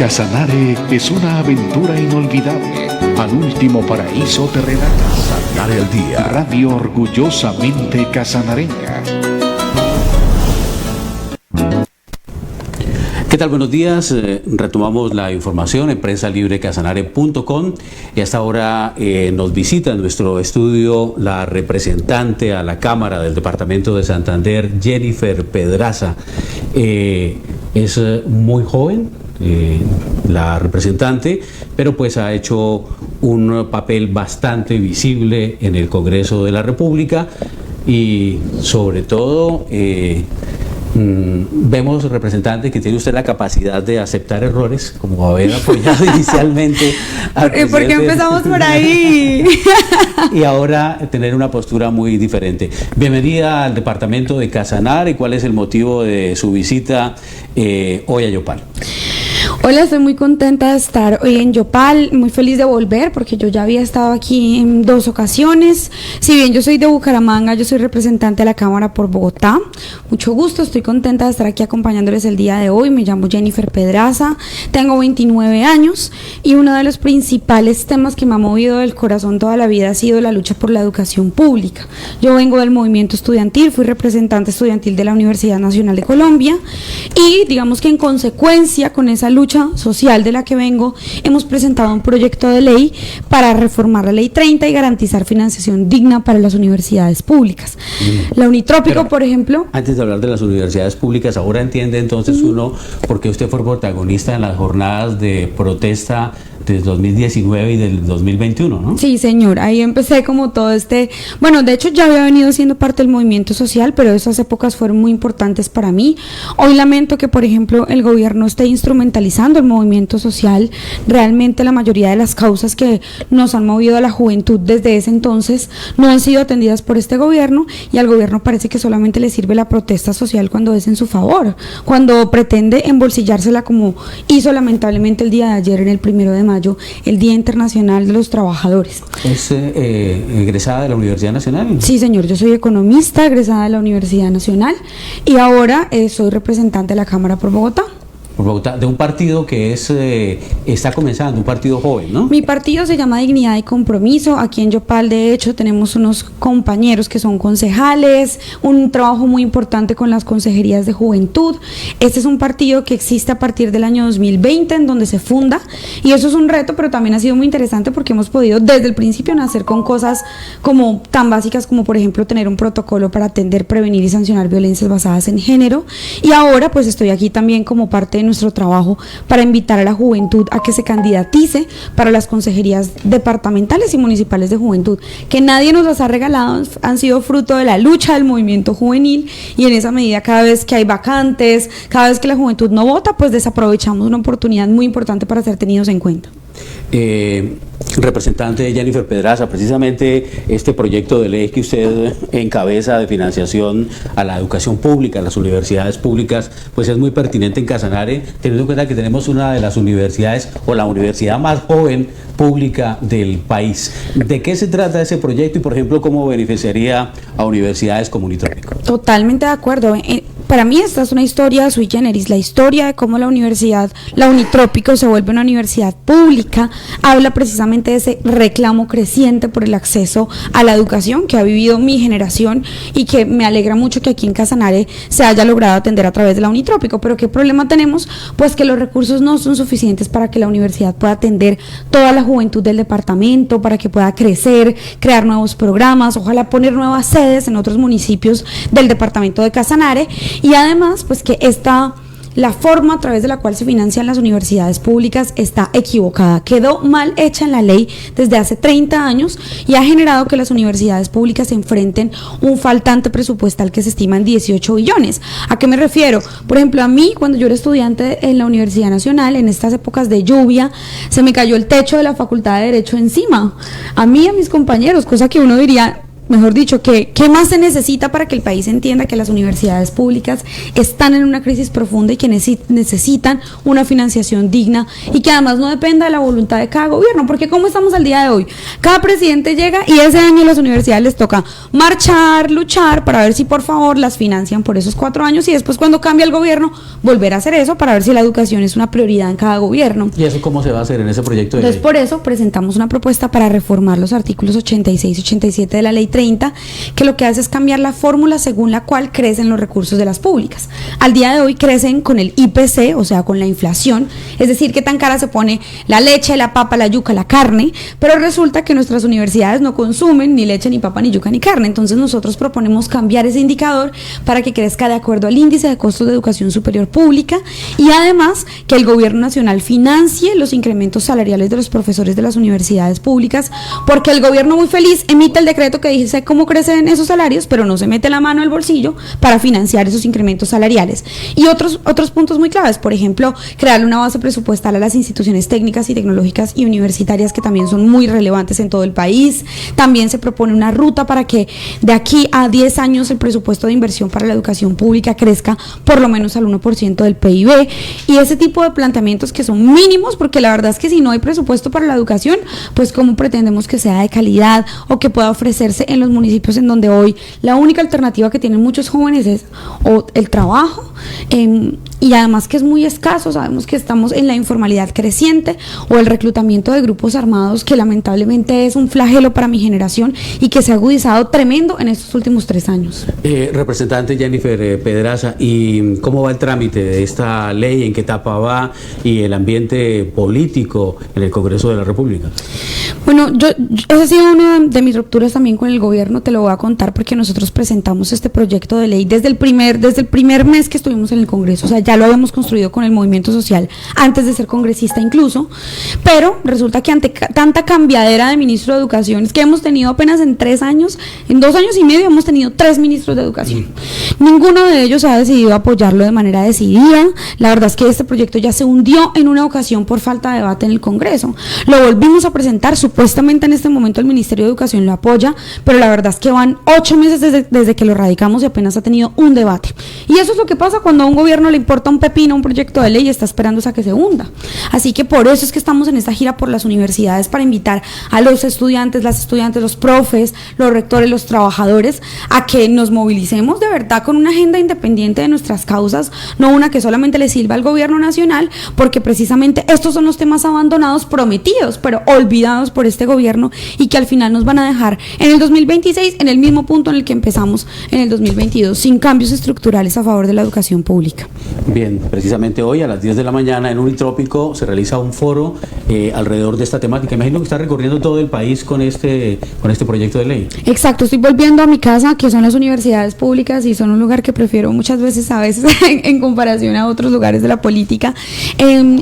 Casanare es una aventura inolvidable al último paraíso terrenal. Casanare al día. Radio orgullosamente casanareña. ¿Qué tal? Buenos días. Retomamos la información en prensalibrecasanare.com y hasta ahora nos visita en nuestro estudio la representante a la Cámara del Departamento de Santander, Jennifer Pedraza. Es muy joven la representante, pero pues ha hecho un papel bastante visible en el Congreso de la República y sobre todo vemos, representante, que tiene usted la capacidad de aceptar errores, como haber apoyado inicialmente al presidente. ¿Por qué empezamos por ahí? Y ahora tener una postura muy diferente. Bienvenida al departamento de Casanare. ¿Cuál es el motivo de su visita hoy a Yopal? Hola, estoy muy contenta de estar hoy en Yopal, muy feliz de volver porque yo ya había estado aquí en 2 ocasiones. Si bien yo soy de Bucaramanga, yo soy representante de la Cámara por Bogotá. Mucho gusto, estoy contenta de estar aquí acompañándoles el día de hoy. Me llamo Jennifer Pedraza, tengo 29 años y uno de los principales temas que me ha movido del corazón toda la vida ha sido la lucha por la educación pública. Yo vengo del movimiento estudiantil, fui representante estudiantil de la Universidad Nacional de Colombia y digamos que en consecuencia con esa lucha social de la que vengo, hemos presentado un proyecto de ley para reformar la Ley 30 y garantizar financiación digna para las universidades públicas. La Unitrópico, por ejemplo... Antes de hablar de las universidades públicas, ahora entiende entonces uno por qué usted fue protagonista en las jornadas de protesta del 2019 y del 2021, ¿no? Sí, señor, ahí empecé como todo bueno, de hecho ya había venido siendo parte del movimiento social, pero esas épocas fueron muy importantes para mí. Hoy lamento que, por ejemplo, el gobierno esté instrumentalizando el movimiento social. Realmente la mayoría de las causas que nos han movido a la juventud desde ese entonces no han sido atendidas por este gobierno y al gobierno parece que solamente le sirve la protesta social cuando es en su favor, cuando pretende embolsillársela como hizo lamentablemente el día de ayer en el 1 de mayo, el Día Internacional de los Trabajadores. ¿Es egresada de la Universidad Nacional? Sí, señor, yo soy economista, egresada de la Universidad Nacional y ahora soy representante de la Cámara por Bogotá. De un partido que está comenzando, un partido joven, ¿no? Mi partido se llama Dignidad y Compromiso. Aquí en Yopal, de hecho, tenemos unos compañeros que son concejales, un trabajo muy importante con las consejerías de juventud. Este es un partido que existe a partir del año 2020, en donde se funda, y eso es un reto, pero también ha sido muy interesante porque hemos podido desde el principio nacer con cosas como tan básicas como, por ejemplo, tener un protocolo para atender, prevenir y sancionar violencias basadas en género, y ahora pues estoy aquí también como parte de nuestro trabajo para invitar a la juventud a que se candidatice para las consejerías departamentales y municipales de juventud, que nadie nos las ha regalado, han sido fruto de la lucha del movimiento juvenil, y en esa medida cada vez que hay vacantes, cada vez que la juventud no vota, pues desaprovechamos una oportunidad muy importante para ser tenidos en cuenta. Representante Jennifer Pedraza, precisamente este proyecto de ley que usted encabeza de financiación a la educación pública, a las universidades públicas, pues es muy pertinente en Casanare, teniendo en cuenta que tenemos una de las universidades o la universidad más joven pública del país. ¿De qué se trata ese proyecto y, por ejemplo, cómo beneficiaría a universidades como Unitrópico? Totalmente de acuerdo. Para mí esta es una historia sui generis, la historia de cómo la Unitrópico se vuelve una universidad pública, habla precisamente de ese reclamo creciente por el acceso a la educación que ha vivido mi generación y que me alegra mucho que aquí en Casanare se haya logrado atender a través de la Unitrópico. Pero ¿qué problema tenemos? Pues que los recursos no son suficientes para que la universidad pueda atender toda la juventud del departamento, para que pueda crecer, crear nuevos programas, ojalá poner nuevas sedes en otros municipios del departamento de Casanare. Y además, pues que la forma a través de la cual se financian las universidades públicas está equivocada, quedó mal hecha en la ley desde hace 30 años y ha generado que las universidades públicas se enfrenten un faltante presupuestal que se estima en 18 billones. ¿A qué me refiero? Por ejemplo, a mí, cuando yo era estudiante en la Universidad Nacional, en estas épocas de lluvia, se me cayó el techo de la Facultad de Derecho encima. A mí y a mis compañeros, cosa que uno diría, mejor dicho, ¿qué más se necesita para que el país entienda que las universidades públicas están en una crisis profunda y que necesitan una financiación digna y que además no dependa de la voluntad de cada gobierno? Porque ¿cómo estamos al día de hoy? Cada presidente llega y ese año a las universidades les toca marchar, luchar para ver si por favor las financian por esos 4 años y después cuando cambia el gobierno volver a hacer eso para ver si la educación es una prioridad en cada gobierno. ¿Y eso cómo se va a hacer en ese proyecto de ley? Entonces por eso presentamos una propuesta para reformar los artículos 86 y 87 de la ley 30, que lo que hace es cambiar la fórmula según la cual crecen los recursos de las públicas. Al día de hoy crecen con el IPC, o sea, con la inflación, es decir, qué tan cara se pone la leche, la papa, la yuca, la carne, pero resulta que nuestras universidades no consumen ni leche, ni papa, ni yuca, ni carne. Entonces nosotros proponemos cambiar ese indicador para que crezca de acuerdo al índice de costos de educación superior pública y además que el gobierno nacional financie los incrementos salariales de los profesores de las universidades públicas, porque el gobierno muy feliz emite el decreto que dice cómo crecen esos salarios, pero no se mete la mano al bolsillo para financiar esos incrementos salariales. Y otros puntos muy claves, por ejemplo, crear una base presupuestal a las instituciones técnicas y tecnológicas y universitarias que también son muy relevantes en todo el país. También se propone una ruta para que de aquí a 10 años el presupuesto de inversión para la educación pública crezca por lo menos al 1% del PIB y ese tipo de planteamientos que son mínimos, porque la verdad es que si no hay presupuesto para la educación, pues cómo pretendemos que sea de calidad o que pueda ofrecerse en los municipios en donde hoy la única alternativa que tienen muchos jóvenes es o el trabajo y además que es muy escaso. Sabemos que estamos en la informalidad creciente o el reclutamiento de grupos armados, que lamentablemente es un flagelo para mi generación y que se ha agudizado tremendo en estos últimos 3 años. Representante Jennifer Pedraza, ¿y cómo va el trámite de esta ley? ¿En qué etapa va? ¿Y el ambiente político en el Congreso de la República? Bueno, esa ha sido una de mis rupturas también con el gobierno, te lo voy a contar porque nosotros presentamos este proyecto de ley desde el primer mes que estuvimos en el Congreso, o sea, ya lo habíamos construido con el movimiento social antes de ser congresista incluso, pero resulta que ante tanta cambiadera de ministro de Educación, es que hemos tenido apenas en 3 años, en 2 años y medio hemos tenido 3 ministros de Educación. Ninguno de ellos ha decidido apoyarlo de manera decidida. La verdad es que este proyecto ya se hundió en una ocasión por falta de debate en el Congreso. Lo volvimos a presentar, supuestamente en este momento el Ministerio de Educación lo apoya, pero la verdad es que van 8 meses desde que lo radicamos y apenas ha tenido un debate. Y eso es lo que pasa cuando a un gobierno le importa un pepino un proyecto de ley y está esperando a que se hunda. Así que por eso es que estamos en esta gira por las universidades para invitar a los estudiantes, las estudiantes, los profes, los rectores, los trabajadores a que nos movilicemos de verdad con una agenda independiente de nuestras causas, no una que solamente le sirva al gobierno nacional, porque precisamente estos son los temas abandonados, prometidos, pero olvidados por este gobierno y que al final nos van a dejar en el 2026 en el mismo punto en el que empezamos en el 2022, sin cambios estructurales a favor de la educación pública. Bien, precisamente hoy a las 10 de la mañana en Unitrópico se realiza un foro alrededor de esta temática. Imagino que está recorriendo todo el país con este proyecto de ley. Exacto, estoy volviendo a mi casa, que son las universidades públicas y son un lugar que prefiero muchas veces, en comparación a otros lugares de la política.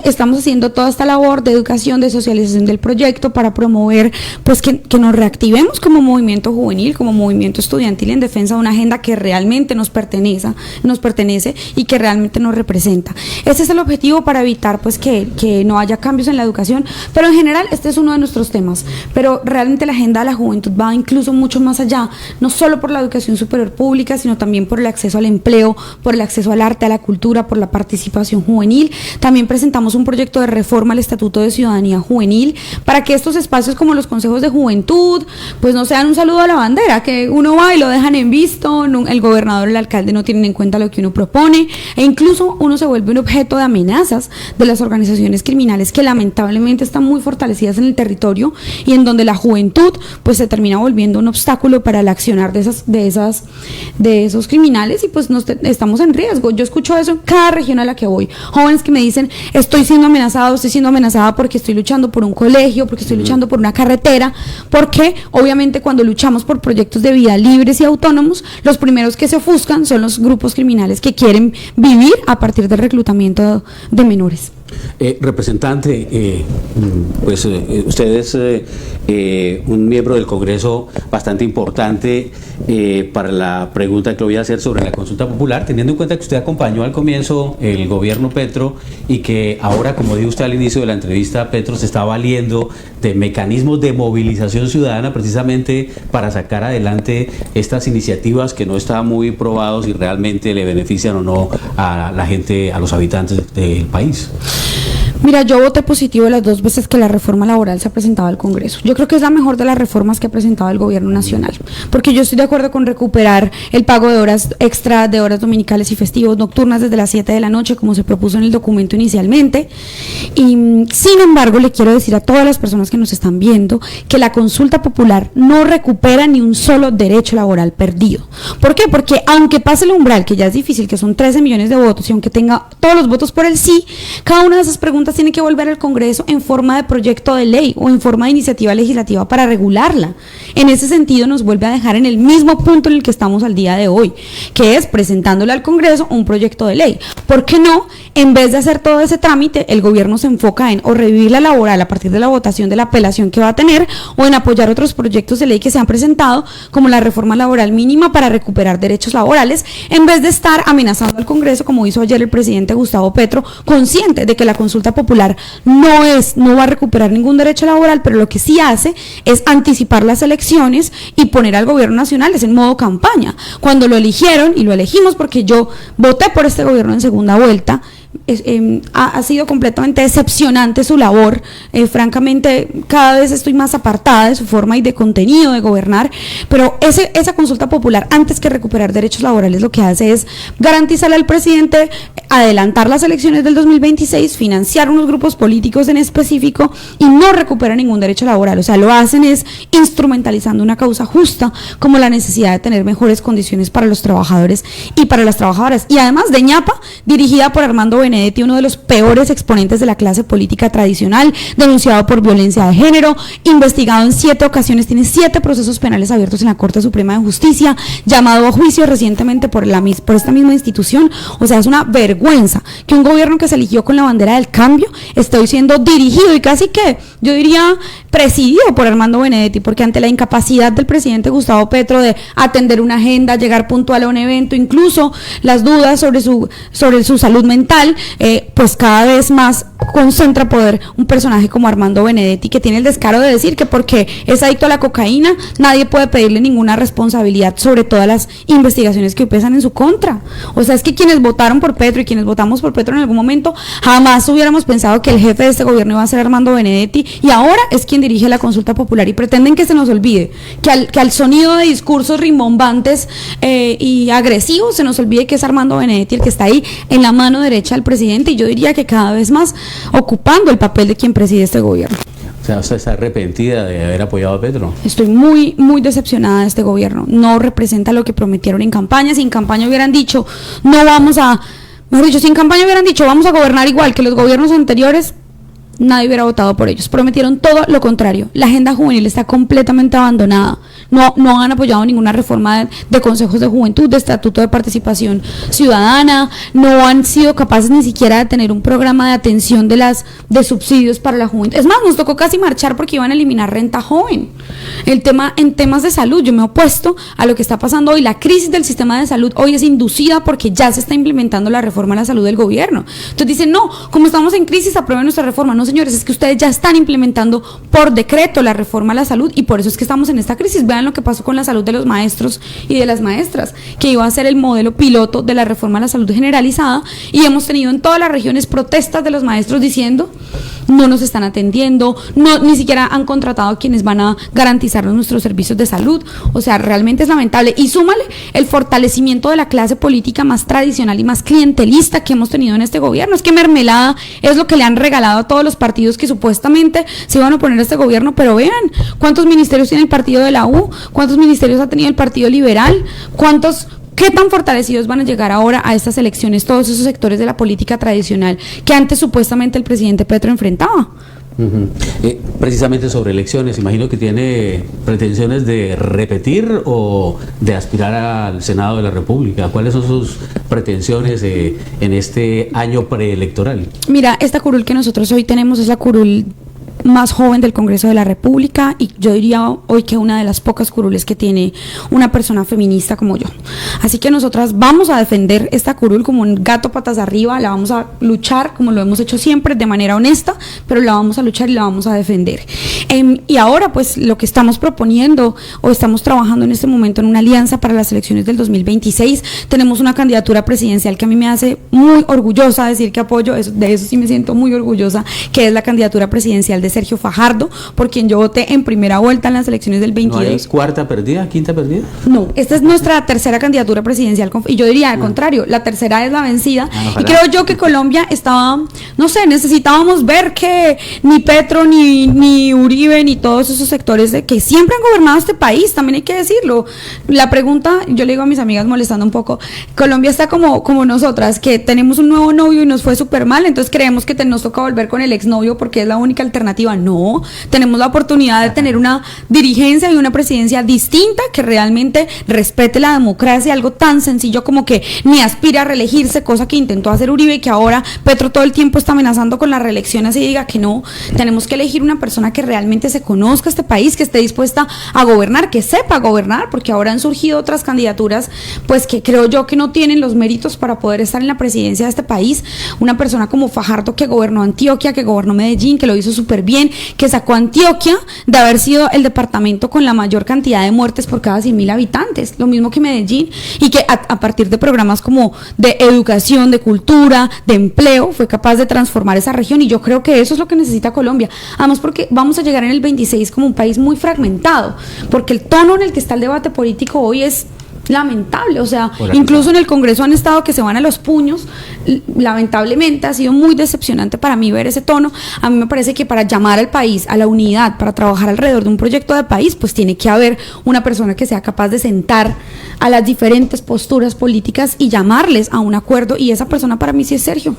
Estamos haciendo toda esta labor de educación, de socialización del proyecto para promover pues que nos reactivemos como movimiento juvenil, como movimiento estudiantil en defensa de una agenda que realmente nos pertenece y que realmente nos representa. Ese es el objetivo para evitar pues que no haya cambios en la educación, pero en general este es uno de nuestros temas, pero realmente la agenda de la juventud va incluso mucho más allá, no solo por la educación superior pública, sino también por el acceso al empleo, por el acceso al arte, a la cultura, por la participación juvenil. También presentamos un proyecto de reforma al Estatuto de Ciudadanía Juvenil para que estos espacios como los consejos de juventud pues no sean un saludo a la bandera, que uno va y lo dejan en visto, el gobernador, el alcalde no tienen en cuenta lo que uno propone e incluso uno se vuelve un objeto de amenazas de las organizaciones criminales que lamentablemente están muy fortalecidas en el territorio y en donde la juventud pues se termina volviendo un obstáculo para el accionar de esos criminales y pues estamos en riesgo. Yo escucho eso en cada región a la que voy, jóvenes que me dicen estoy siendo amenazada porque estoy luchando por un colegio, porque estoy luchando por una carretera, porque obviamente cuando luchamos por proyectos de vida libres y autónomos, los primeros que se ofuscan son los grupos criminales que quieren vivir a partir del reclutamiento de menores. Representante, pues usted es un miembro del Congreso bastante importante para la pregunta que le voy a hacer sobre la consulta popular, teniendo en cuenta que usted acompañó al comienzo el gobierno Petro y que ahora, como dijo usted al inicio de la entrevista, Petro se está valiendo de mecanismos de movilización ciudadana precisamente para sacar adelante estas iniciativas que no están muy probados si realmente le benefician o no a la gente, a los habitantes del país. Mira, yo voté positivo las 2 veces que la reforma laboral se ha presentado al Congreso. Yo creo que es la mejor de las reformas que ha presentado el gobierno nacional, porque yo estoy de acuerdo con recuperar el pago de horas extra, de horas dominicales y festivos nocturnas desde las 7 de la noche, como se propuso en el documento inicialmente. Y sin embargo, le quiero decir a todas las personas que nos están viendo que la consulta popular no recupera ni un solo derecho laboral perdido. ¿Por qué? Porque aunque pase el umbral, que ya es difícil, que son 13 millones de votos, y aunque tenga todos los votos por el sí, cada una de esas preguntas tiene que volver al Congreso en forma de proyecto de ley o en forma de iniciativa legislativa para regularla. En ese sentido nos vuelve a dejar en el mismo punto en el que estamos al día de hoy, que es presentándole al Congreso un proyecto de ley. ¿Por qué no? En vez de hacer todo ese trámite, el gobierno se enfoca en o revivir la laboral a partir de la votación de la apelación que va a tener, o en apoyar otros proyectos de ley que se han presentado, como la reforma laboral mínima para recuperar derechos laborales, en vez de estar amenazando al Congreso, como hizo ayer el presidente Gustavo Petro, consciente de que la consulta popular no va a recuperar ningún derecho laboral, pero lo que sí hace es anticipar las elecciones y poner al gobierno nacional en modo campaña. Cuando lo eligieron, y lo elegimos porque yo voté por este gobierno en segunda vuelta, ha sido completamente decepcionante su labor. Francamente, cada vez estoy más apartada de su forma y de contenido de gobernar, pero esa consulta popular, antes que recuperar derechos laborales, lo que hace es garantizarle al presidente adelantar las elecciones del 2026, financiar unos grupos políticos en específico, y no recupera ningún derecho laboral. O sea, lo hacen es instrumentalizando una causa justa, como la necesidad de tener mejores condiciones para los trabajadores y para las trabajadoras. Y además de ñapa, dirigida por Armando Benedetti, uno de los peores exponentes de la clase política tradicional, denunciado por violencia de género, investigado en 7 ocasiones, tiene 7 procesos penales abiertos en la Corte Suprema de Justicia, llamado a juicio recientemente por esta misma institución. O sea, es una vergüenza que un gobierno que se eligió con la bandera del cambio esté hoy siendo dirigido y casi que, yo diría, presidido por Armando Benedetti, porque ante la incapacidad del presidente Gustavo Petro de atender una agenda, llegar puntual a un evento, incluso las dudas sobre su salud mental, pues cada vez más concentra poder un personaje como Armando Benedetti, que tiene el descaro de decir que porque es adicto a la cocaína nadie puede pedirle ninguna responsabilidad sobre todas las investigaciones que pesan en su contra. O sea, es que quienes votaron por Petro y quienes votamos por Petro en algún momento jamás hubiéramos pensado que el jefe de este gobierno iba a ser Armando Benedetti, y ahora es quien dirige la consulta popular, y pretenden que se nos olvide, que al sonido de discursos rimbombantes y agresivos se nos olvide que es Armando Benedetti el que está ahí en la mano derecha del presidente, y yo diría que cada vez más ocupando el papel de quien preside este gobierno. O sea, ¿usted está arrepentida de haber apoyado a Petro? Estoy muy, muy decepcionada de este gobierno. No representa lo que prometieron en campaña. Si en campaña hubieran dicho, mejor dicho, si en campaña hubieran dicho, vamos a gobernar igual que los gobiernos anteriores, nadie hubiera votado por ellos. Prometieron todo lo contrario. La agenda juvenil está completamente abandonada. No han apoyado ninguna reforma de consejos de juventud, de estatuto de participación ciudadana. No han sido capaces ni siquiera de tener un programa de atención de subsidios para la juventud. Es más, nos tocó casi marchar porque iban a eliminar renta joven. En temas de salud, yo me he opuesto a lo que está pasando hoy. La crisis del sistema de salud hoy es inducida porque ya se está implementando la reforma a la salud del gobierno. Entonces dicen, no, como estamos en crisis, aprueben nuestra reforma. No, señores, es que ustedes ya están implementando por decreto la reforma a la salud, y por eso es que estamos en esta crisis. Vean lo que pasó con la salud de los maestros y de las maestras, que iba a ser el modelo piloto de la reforma a la salud generalizada, y hemos tenido en todas las regiones protestas de los maestros diciendo, no nos están atendiendo, ni siquiera han contratado a quienes van a garantizarnos nuestros servicios de salud. O sea, realmente es lamentable. Y súmale el fortalecimiento de la clase política más tradicional y más clientelista que hemos tenido en este gobierno. Es que mermelada es lo que le han regalado a todos los partidos que supuestamente se iban a oponer a este gobierno, pero vean cuántos ministerios tiene el partido de la U, cuántos ministerios ha tenido el Partido Liberal, ¿qué tan fortalecidos van a llegar ahora a estas elecciones todos esos sectores de la política tradicional que antes supuestamente el presidente Petro enfrentaba? Precisamente sobre elecciones, imagino que tiene pretensiones de repetir o de aspirar al Senado de la República. ¿Cuáles son sus pretensiones en este año preelectoral? Mira, esta curul que nosotros hoy tenemos es la curul más joven del Congreso de la República y yo diría hoy que una de las pocas curules que tiene una persona feminista como yo. Así que nosotras vamos a defender esta curul como un gato patas arriba, la vamos a luchar como lo hemos hecho siempre, de manera honesta, pero la vamos a luchar y la vamos a defender. Y ahora pues lo que estamos proponiendo o estamos trabajando en este momento en una alianza para las elecciones del 2026, tenemos una candidatura presidencial que a mí me hace muy orgullosa decir que apoyo, de eso sí me siento muy orgullosa, que es la candidatura presidencial de Sergio Fajardo, por quien yo voté en primera vuelta en las elecciones del 22. ¿No hay cuarta perdida, quinta perdida? No, esta es nuestra tercera candidatura presidencial y yo diría al contrario, la tercera es la vencida y creo yo que Colombia estaba, no sé, necesitábamos ver que ni Petro, ni Uribe, ni todos esos sectores que siempre han gobernado este país, también hay que decirlo. La pregunta, yo le digo a mis amigas molestando un poco, Colombia está como nosotras, que tenemos un nuevo novio y nos fue súper mal, entonces creemos que nos toca volver con el exnovio porque es la única alternativa. No, tenemos la oportunidad de tener una dirigencia y una presidencia distinta que realmente respete la democracia, algo tan sencillo como que ni aspira a reelegirse, cosa que intentó hacer Uribe y que ahora Petro todo el tiempo está amenazando con la reelección, así diga que no. Tenemos que elegir una persona que realmente se conozca este país, que esté dispuesta a gobernar, que sepa gobernar, porque ahora han surgido otras candidaturas pues que creo yo que no tienen los méritos para poder estar en la presidencia de este país. Una persona como Fajardo, que gobernó Antioquia, que gobernó Medellín, que lo hizo súper bien, que sacó a Antioquia de haber sido el departamento con la mayor cantidad de muertes por cada 100.000 habitantes, lo mismo que Medellín, y que a partir de programas como de educación, de cultura, de empleo, fue capaz de transformar esa región, y yo creo que eso es lo que necesita Colombia, además porque vamos a llegar en el 26 como un país muy fragmentado, porque el tono en el que está el debate político hoy es lamentable, o sea, incluso en el Congreso han estado que se van a los puños, lamentablemente ha sido muy decepcionante para mí ver ese tono. A mí me parece que para llamar al país a la unidad, para trabajar alrededor de un proyecto de país, pues tiene que haber una persona que sea capaz de sentar a las diferentes posturas políticas y llamarles a un acuerdo, y esa persona para mí sí es Sergio.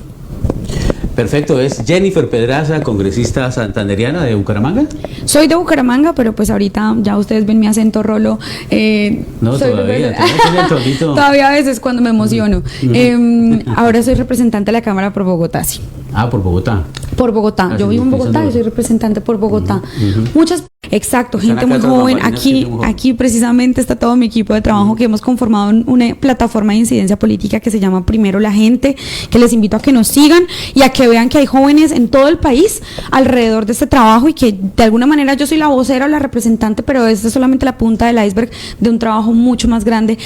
Perfecto, es Jennifer Pedraza, congresista santanderiana de Bucaramanga. Soy de Bucaramanga, pero pues ahorita ya ustedes ven mi acento rolo. No, todavía a veces cuando me emociono. Ahora soy representante de la Cámara por Bogotá, sí. Ah, por Bogotá. Por Bogotá. Yo vivo en Bogotá y soy representante por Bogotá. Muchas, exacto, gente muy joven. Aquí precisamente está todo mi equipo de trabajo que hemos conformado una plataforma de incidencia política que se llama Primero la Gente, que les invito a que nos sigan y a que vean que hay jóvenes en todo el país alrededor de este trabajo, y que de alguna manera yo soy la vocera o la representante, pero esta es solamente la punta del iceberg de un trabajo mucho más grande.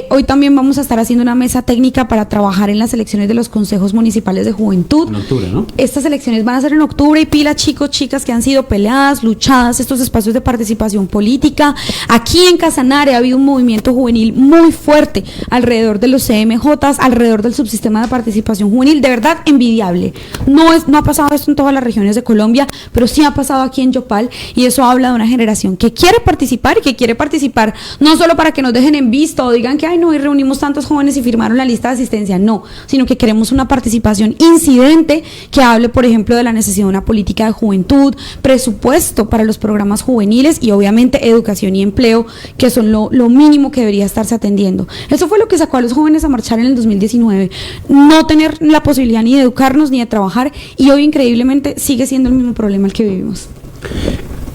Hoy también vamos a estar haciendo una mesa técnica para trabajar en las elecciones de los consejos municipales de juventud. En octubre, ¿no? Estas elecciones van a ser en octubre, y pila chicos, chicas que han sido peleadas, luchadas, estos espacios de participación política. Aquí en Casanare ha habido un movimiento juvenil muy fuerte alrededor de los CMJs, alrededor del subsistema de participación juvenil, de verdad envidiable. No ha pasado esto en todas las regiones de Colombia, pero sí ha pasado aquí en Yopal, y eso habla de una generación que quiere participar, y que quiere participar no solo para que nos dejen en visto o digan que ay no, y reunimos tantos jóvenes y firmaron la lista de asistencia, no, sino que queremos una participación incidente que hable, por ejemplo, de la necesidad de una política de juventud, presupuesto para los programas juveniles y obviamente educación y empleo, que son lo mínimo que debería estarse atendiendo. Eso fue lo que sacó a los jóvenes a marchar en el 2019, no tener la posibilidad ni de educarnos ni de trabajar, y hoy increíblemente sigue siendo el mismo problema el que vivimos.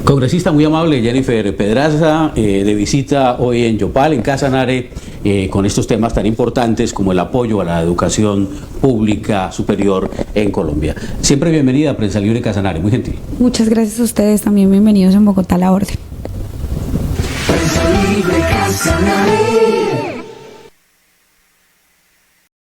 Congresista muy amable Jennifer Pedraza, de visita hoy en Yopal, en Casanare, con estos temas tan importantes como el apoyo a la educación pública superior en Colombia. Siempre bienvenida a Prensa Libre Casanare, muy gentil. Muchas gracias a ustedes, también bienvenidos en Bogotá a la orden. Prensa Libre Casanare.